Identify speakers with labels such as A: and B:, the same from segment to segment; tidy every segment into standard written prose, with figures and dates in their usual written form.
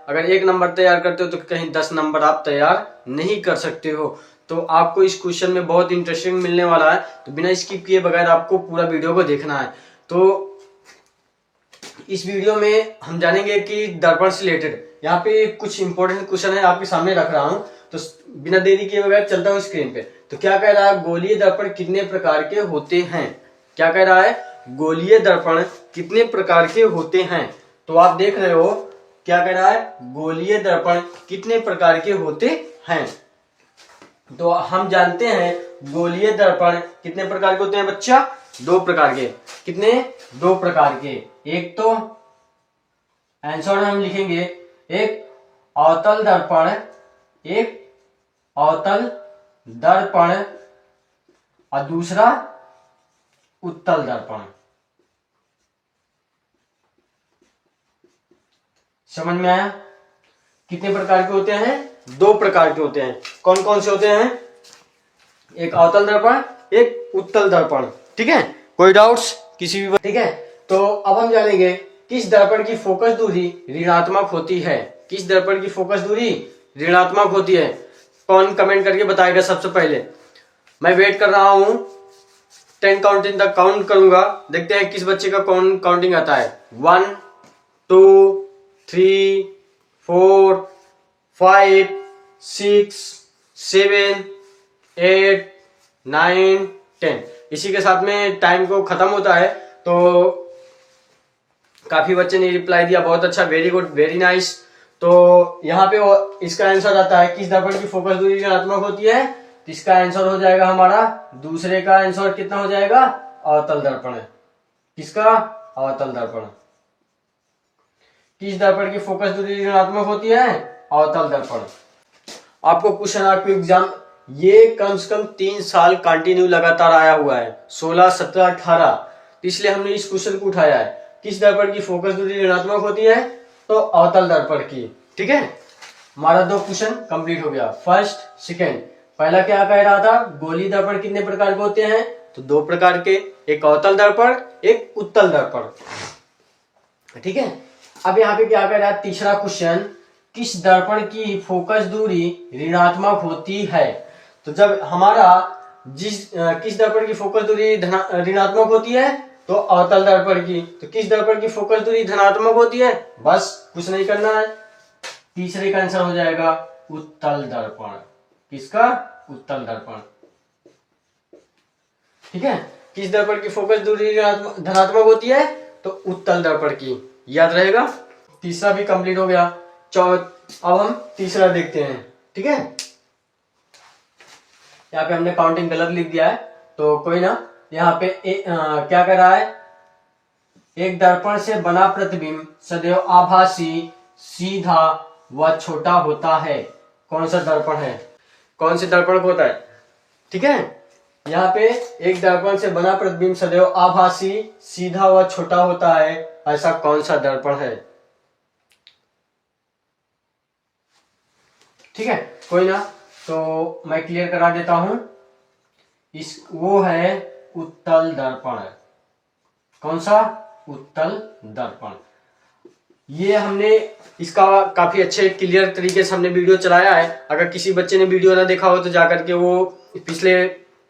A: अगर 1 नंबर तैयार करते हो तो कहीं 10 नंबर आप तैयार नहीं कर सकते हो। तो आपको इस क्वेश्चन में बहुत इंटरेस्टिंग मिलने वाला है, तो बिना स्किप किए बगैर आपको पूरा वीडियो को देखना है। तो इस वीडियो में हम जानेंगे कि दर्पण से रिलेटेड यहाँ पे कुछ इंपॉर्टेंट क्वेश्चन है आपके सामने रख रहा हूं, तो बिना देरी किए बगैर चलता हूं स्क्रीन पे। तो क्या कह रहा है, गोलीय दर्पण कितने प्रकार के होते हैं? क्या कह रहा है, गोलीय दर्पण कितने प्रकार के होते हैं? तो आप देख रहे हो क्या कह रहा है, गोलीय दर्पण कितने प्रकार के होते हैं। तो हम जानते हैं गोलीय दर्पण कितने प्रकार के होते हैं बच्चा? 2 प्रकार के। कितने? 2 प्रकार के। एक तो आंसर हम लिखेंगे, एक अवतल दर्पण, एक अवतल दर्पण और दूसरा उत्तल दर्पण। समझ में आया? कितने प्रकार के होते हैं? 2 प्रकार के होते हैं। कौन कौन से होते हैं? एक अवतल दर्पण, एक उत्तल दर्पण। ठीक है, कोई डाउट्स किसी भी? ठीक है, तो अब हम जानेंगे किस दर्पण की फोकस दूरी ऋणात्मक होती है। किस दर्पण की फोकस दूरी ऋणात्मक होती है? कौन कमेंट करके बताएगा सबसे पहले? मैं वेट कर रहा हूं, 10 काउंटिंग तक काउंट करूंगा, देखते हैं किस बच्चे का कौन काउंटिंग आता है। 1 2 3 4 5 6 7 8 9 10। इसी के साथ में टाइम को खत्म होता है। तो काफी बच्चे ने रिप्लाई दिया, बहुत अच्छा, वेरी गुड, वेरी नाइस। तो यहाँ पे इसका आंसर आता है किस दर्पण की फोकस दूरी ऋणात्मक होती है, तो इसका आंसर हो जाएगा हमारा, दूसरे का आंसर कितना हो जाएगा, अवतल दर्पण। किसका? अवतल दर्पण। किस दर्पण की फोकस दूरी ऋणात्मक होती है? अवतल दर्पण। आपको क्वेश्चन आपके एग्जाम ये कम से कम 3 साल कंटिन्यू लगातार आया हुआ है, 16 17 18, तो इसलिए हमने इस क्वेश्चन को उठाया है। किस दर्पण की फोकस दूरी ऋणात्मक होती है? तो अवतल दर्पण की। ठीक है, हमारा 2 क्वेश्चन कंप्लीट हो गया, फर्स्ट सेकेंड। पहला क्या कह रहा था, गोलीय दर्पण कितने प्रकार के होते हैं? तो 2 प्रकार के, एक अवतल दर्पण, एक उत्तल दर्पण। ठीक है, अब यहाँ पे क्या कह रहा है, तीसरा क्वेश्चन, किस दर्पण की फोकस दूरी ऋणात्मक होती है? तो जब हमारा किस दर्पण की फोकस दूरी ऋणात्मक होती है? तो अवतल दर्पण की। तो किस दर्पण की फोकस दूरी धनात्मक होती है? बस कुछ नहीं करना है, तीसरे का आंसर हो जाएगा उत्तल दर्पण। किसका? उत्तल दर्पण। ठीक है, किस दर्पण की फोकस दूरी धनात्मक होती है? तो उत्तल दर्पण की, याद रहेगा। तीसरा भी कंप्लीट हो गया। अब हम तीसरा देखते हैं। ठीक है, यहाँ पे हमने काउंटिंग गलत लिख दिया है, तो कोई ना। यहाँ पे क्या कर रहा है, एक दर्पण से बना प्रतिबिंब सदैव आभासी, सीधा व छोटा होता है। कौन सा दर्पण है? कौन से दर्पण को होता है? ठीक है, यहाँ पे एक दर्पण से बना प्रतिबिंब सदैव आभासी, सीधा व छोटा होता है, ऐसा कौन सा दर्पण है? ठीक है, कोई ना, तो मैं क्लियर करा देता हूं। वो है उत्तल दर्पण। कौन सा? उत्तल दर्पण। ये हमने इसका काफी अच्छे क्लियर तरीके से हमने वीडियो चलाया है। अगर किसी बच्चे ने वीडियो ना देखा हो तो जाकर के वो पिछले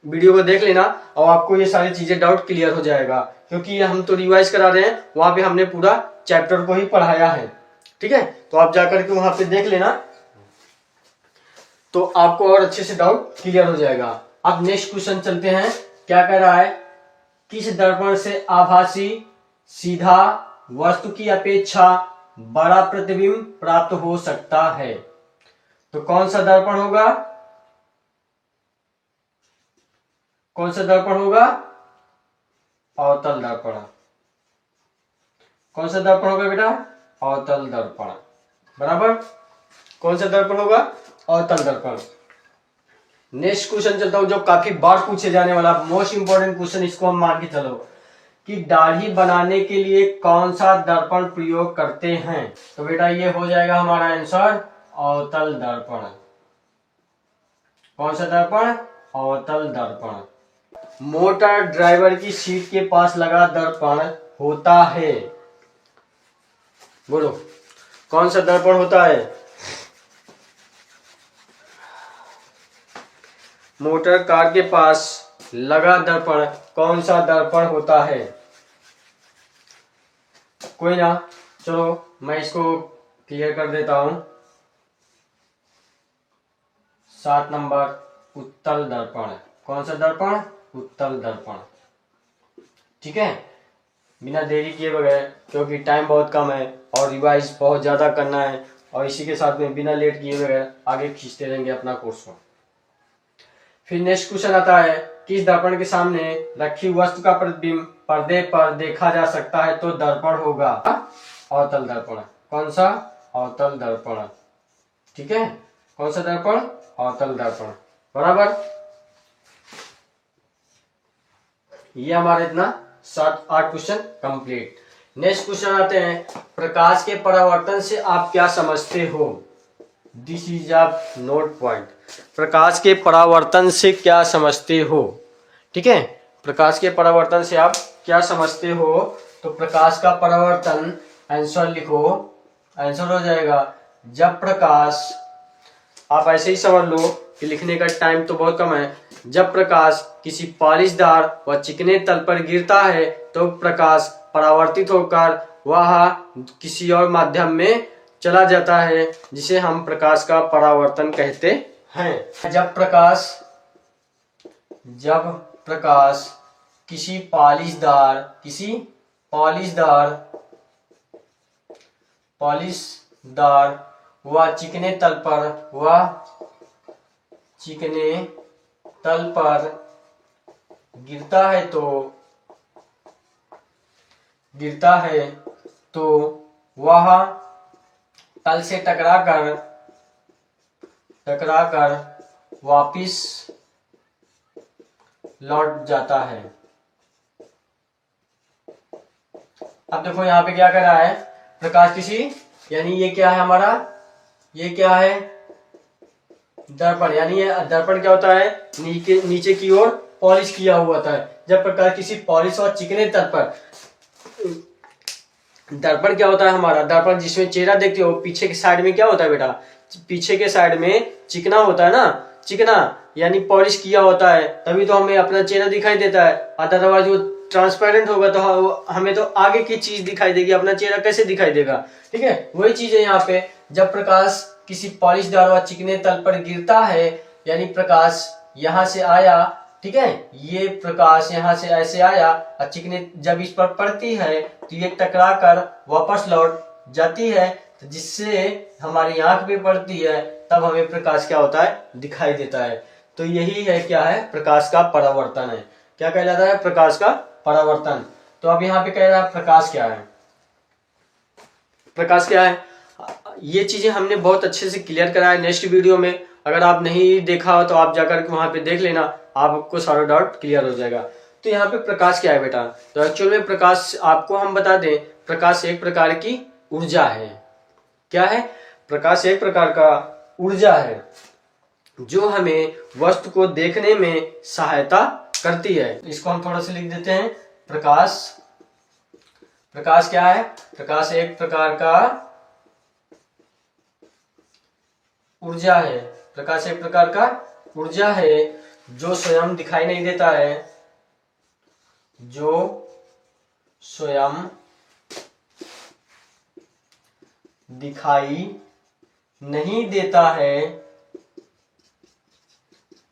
A: वीडियो को देख लेना, और आपको ये सारी चीजें डाउट क्लियर हो जाएगा, क्योंकि हम तो रिवाइज करा रहे हैं, वहां पे हमने पूरा चैप्टर को ही पढ़ाया है। ठीक है, तो आप जाकर के वहां पे देख लेना, तो आपको और अच्छे से डाउट क्लियर हो जाएगा। अब नेक्स्ट क्वेश्चन चलते हैं। क्या कह रहा है, किस दर्पण से आभासी, सीधा, वस्तु की अपेक्षा बड़ा प्रतिबिंब प्राप्त हो सकता है? तो कौन सा दर्पण होगा? कौन सा दर्पण होगा? अवतल दर्पण। कौन सा दर्पण होगा बेटा? अवतल दर्पण। बराबर, कौन सा दर्पण होगा? अवतल दर्पण। नेक्स्ट क्वेश्चन चलता हूं, जो काफी बार पूछे जाने वाला मोस्ट इंपोर्टेंट क्वेश्चन, इसको हम मान के चलो कि दाढ़ी बनाने के लिए कौन सा दर्पण प्रयोग करते हैं? तो बेटा ये हो जाएगा हमारा आंसर, अवतल दर्पण। कौन सा दर्पण? अवतल दर्पण। मोटर ड्राइवर की सीट के पास लगा दर्पण होता है। बोलो, कौन सा दर्पण होता है? मोटर कार के पास लगा दर्पण कौन सा दर्पण होता है? कोई ना, चलो मैं इसको क्लियर कर देता हूं। 7 नंबर उत्तल दर्पण। कौन सा दर्पण? उत्तल दर्पण। ठीक है, बिना देरी किए बगैर, क्योंकि टाइम बहुत कम है और रिवाइज बहुत ज्यादा करना है, और इसी के साथ में बिना लेट किए बगैर आगे खींचते रहेंगे अपना कोर्स को। फिर नेक्स्ट क्वेश्चन आता है, किस दर्पण के सामने रखी वस्तु का प्रतिबिंब पर्दे पर देखा जा सकता है तो दर्पण होगा? अवतल दर्पण। कौन सा? अवतल दर्पण। ठीक है, कौन सा दर्पण? अवतल दर्पण। बराबर। ये हमारा इतना 7-8 क्वेश्चन कंप्लीट। नेक्स्ट क्वेश्चन आते हैं, प्रकाश के परावर्तन से आप क्या समझते हो? This is a note point. प्रकाश के परावर्तन से क्या समझते हो? ठीक है, प्रकाश के परावर्तन से आप क्या समझते हो? तो प्रकाश का परावर्तन, आंसर लिखो। आंसर हो जाएगा, जब प्रकाश, आप ऐसे ही समझ लो कि लिखने का टाइम तो बहुत कम है। जब प्रकाश किसी पॉलिशदार व चिकने तल पर गिरता है तो प्रकाश परावर्तित होकर वह किसी और माध्यम में चला जाता है, जिसे हम प्रकाश का परावर्तन कहते हैं। जब प्रकाश किसी पॉलिशदार व चिकने तल पर गिरता है तो वह तल से टकराकर वापिस लौट जाता है। अब देखो यहाँ पे क्या कर रहा है, प्रकाश किसी, यानी ये क्या है हमारा, ये क्या है? दर्पण। यानी ये दर्पण क्या होता है? नीचे की ओर पॉलिश किया हुआ होता है। जब प्रकाश किसी पॉलिश और चिकने तल पर, दर्पण क्या होता है हमारा? दर्पण जिसमें चेहरा देखते हो, पीछे के साइड में क्या होता है बेटा? पीछे के साइड में चिकना होता है ना, चिकना यानी पॉलिश किया होता है, तभी तो हमें अपना चेहरा दिखाई देता है। अदरवाइज वो ट्रांसपेरेंट होगा तो हमें तो आगे की चीज दिखाई देगी, अपना चेहरा कैसे दिखाई देगा? ठीक है, वही चीज है यहाँ पे। जब प्रकाश किसी पॉलिशदार व चिकने तल पर गिरता है, यानी प्रकाश यहाँ से आया, ठीक है, ये प्रकाश यहाँ से ऐसे आया और चिकने जब इस पर पड़ती है तो ये टकरा कर वापस लौट जाती है, तो जिससे हमारी आंख पे पड़ती है, तब हमें प्रकाश क्या होता है? दिखाई देता है। तो यही है, क्या है? प्रकाश का परावर्तन है। क्या कहलाता है? प्रकाश का परावर्तन। तो अब यहाँ पे कह रहा है प्रकाश क्या है? प्रकाश क्या है, ये चीजें हमने बहुत अच्छे से क्लियर करा है नेक्स्ट वीडियो में। अगर आप नहीं देखा हो तो आप जाकर के वहां पे देख लेना, आपको सारा डाउट क्लियर हो जाएगा। तो यहाँ पे प्रकाश क्या है बेटा? तो एक्चुअल में प्रकाश, आपको हम बता दें, प्रकाश एक प्रकार की ऊर्जा है। क्या है? प्रकाश एक प्रकार का ऊर्जा है जो हमें वस्तु को देखने में सहायता करती है। इसको हम थोड़ा सा लिख देते हैं। प्रकाश क्या है? प्रकाश एक प्रकार का ऊर्जा है। प्रकाश एक प्रकार का ऊर्जा है जो स्वयं दिखाई नहीं देता है, जो स्वयं दिखाई नहीं देता है,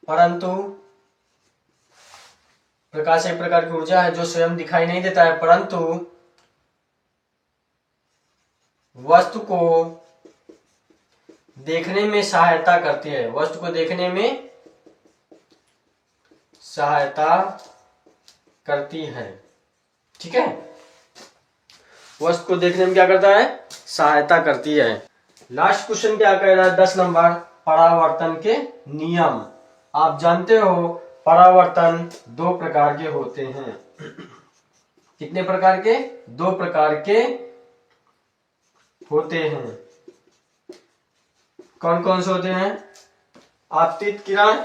A: परंतु प्रकाश एक प्रकार की ऊर्जा है जो स्वयं दिखाई नहीं देता है, परंतु वस्तु को देखने में सहायता करती है। वस्तु को देखने में सहायता करती है। ठीक है, वस्तु को देखने में क्या करता है? सहायता करती है। लास्ट क्वेश्चन क्या कह रहा है? 10 नंबर, परावर्तन के नियम। आप जानते हो परावर्तन 2 प्रकार के होते हैं। कितने प्रकार के? 2 प्रकार के होते हैं। कौन कौन से होते हैं? आपतित किरण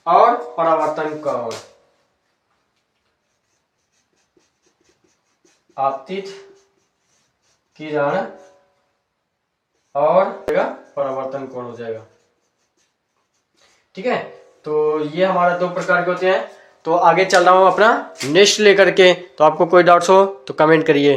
A: और परावर्तन कोण। आपतित किरण और परावर्तन कोण हो जाएगा। ठीक है, तो ये हमारा दो प्रकार के होते हैं। तो आगे चल रहा हूं अपना नेक्स्ट लेकर के, तो आपको कोई डाउट्स हो तो कमेंट करिए।